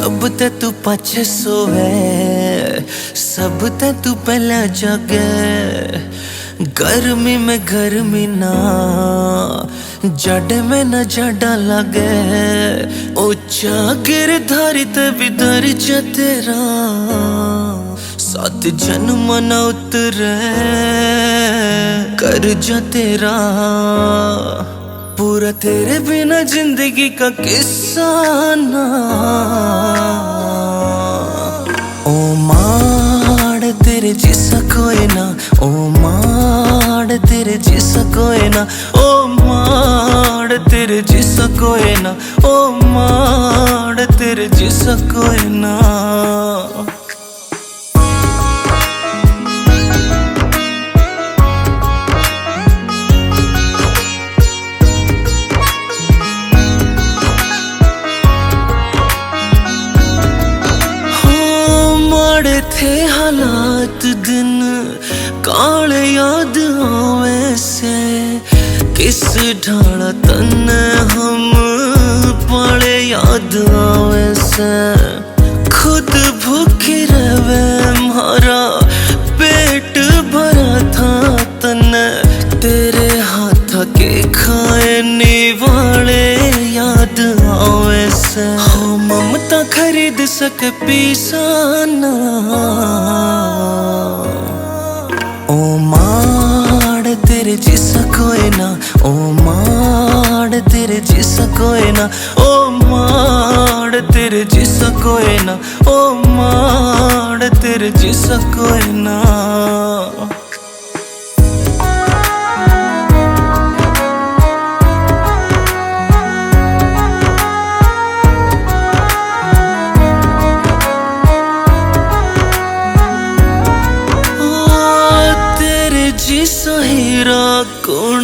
सबते तू पाचे सोवे, सबते तू पहला जागे। गर्मी में गर्मी ना, जाडे में न जाडा लगे। ऊंचा गिरधारी ते बिधर जा तेरा, 7 जन्म न उतरे कर जा तेरा। पूरा तेरे बिना जिंदगी का किस्सा ना। ओ माड़ तेरे जिसा कोई ना, ओ माड़ तेरे जिसा कोई ना, ओ माड़ तेरे जिसा कोई ना, ओ माड़ तेरे जिसा कोई ना। थे हालात दिन काले याद आवे से, किस ढाला तन हम पाले याद आवे से। खुद भूखी रहे हमारा पेट भरा था तन, तेरे हाथ के खाए निवाले याद आवे से। हो ममता खरीद सके पीसाना, ओ माड़ तेरे जिसा कोई ना, ओ माड़ तेरे जिसा कोई ना, ओ माड़ तेरे जिसा कोई ना, ओ माड़ तेरे जिसा कोई ना। हीरा कौन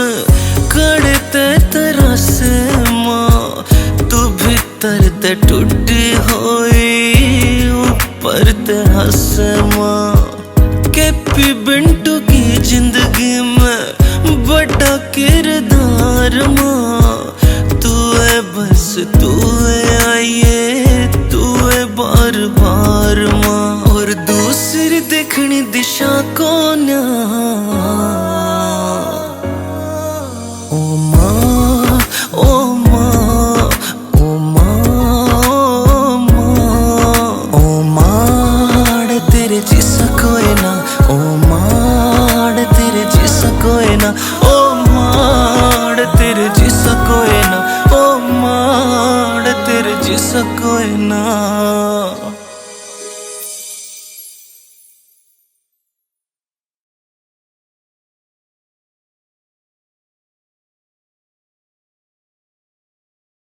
कड़ते तरह से माँ, तू भीतर ते टूटी होई ऊपर ते हंस माँ। कैपी बिंटू की जिंदगी में बड़ा किरदार माँ, तू है बस तू है आइए तू है बार बार माँ। और दूसरी देखनी दिशा को ना, कोई ना।